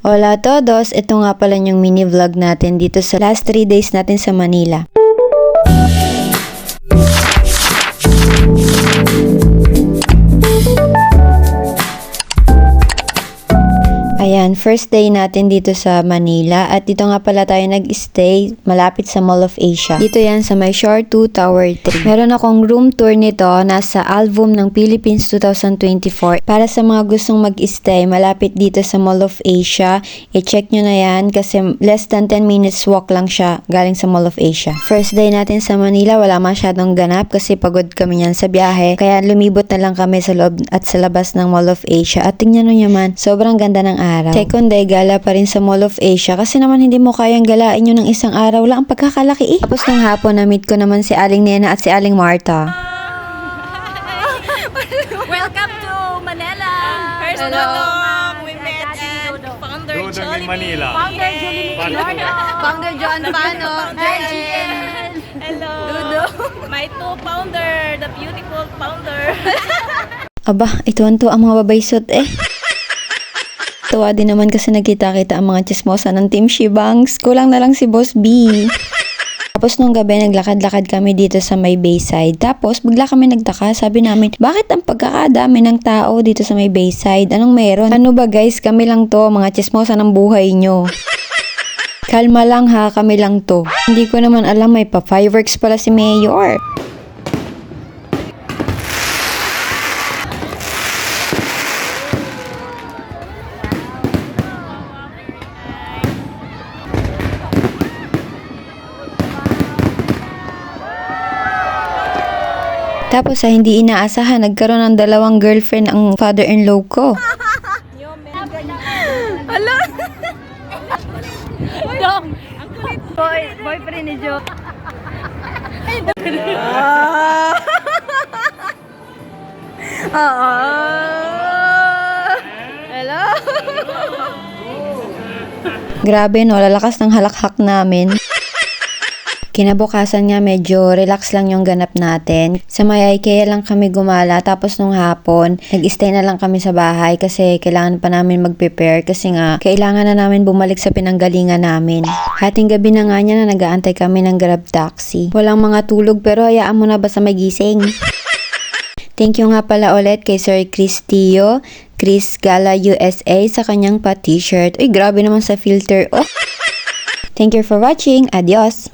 Hola a todos! Ito nga pala yung mini vlog natin dito sa last 3 days natin sa Manila. Ayan, first day natin dito sa Manila at dito nga pala tayo nag-stay malapit sa Mall of Asia. Dito yan sa may Shore 2 Tower 3. Meron akong room tour nito nasa album ng Philippines 2024. Para sa mga gustong mag-stay malapit dito sa Mall of Asia, i-check nyo na yan kasi less than 10 minutes walk lang siya galing sa Mall of Asia. First day natin sa Manila, wala masyadong ganap kasi pagod kami yan sa biyahe. Kaya lumibot na lang kami sa loob at sa labas ng Mall of Asia. At tingnan nyo naman, sobrang ganda ng araw. Second day, gala pa rin sa Mall of Asia kasi naman hindi mo kayang galain yun ng isang araw lang ang pagkakalaki eh. Tapos ng hapon, na-meet ko naman si Aling Nena at si Aling Marta. Welcome to Manila. First we met at Founder Jollibee. Manila. Founder Jollibee. Founder John Pano. Hello. Dudo. My founder, the beautiful founder. Aba, ito ang mga babaysot eh. Tuwa din naman kasi nagkita-kita ang mga chismosa ng Team Shibangs. Kulang na lang si Boss B. Tapos nung gabi, naglakad-lakad kami dito sa may Bayside. Tapos bigla kami nagtaka, sabi namin, bakit ang pagkakadami ng tao dito sa may Bayside? Anong meron? Ano ba guys, kami lang to, mga chismosa ng buhay nyo. Kalma lang ha, kami lang to. Hindi ko naman alam, may pa-fireworks pala si Mayor. Tapos sa hindi inaasahan, nagkaroon ng 2 girlfriend ang father-in-law ko. Hala. Dong. Boyfriend ni Jo. Hello. Grabe no, lalakas ng halakhak namin. Kinabukasan nga medyo relax lang yung ganap natin. Sa may IKEA lang kami gumala tapos nung hapon, nag-stay na lang kami sa bahay kasi kailangan pa namin mag-prepare kasi nga kailangan na namin bumalik sa pinanggalingan namin. Hating gabi na nga niya na nag-aantay kami ng Grab taxi. Walang mga tulog pero hayaan mo na basta magising. Thank you nga pala ulit kay Sir Chris Tio, Chris Gala USA sa kanyang pa t-shirt. Uy, grabe naman sa filter. Oh. Thank you for watching. Adios!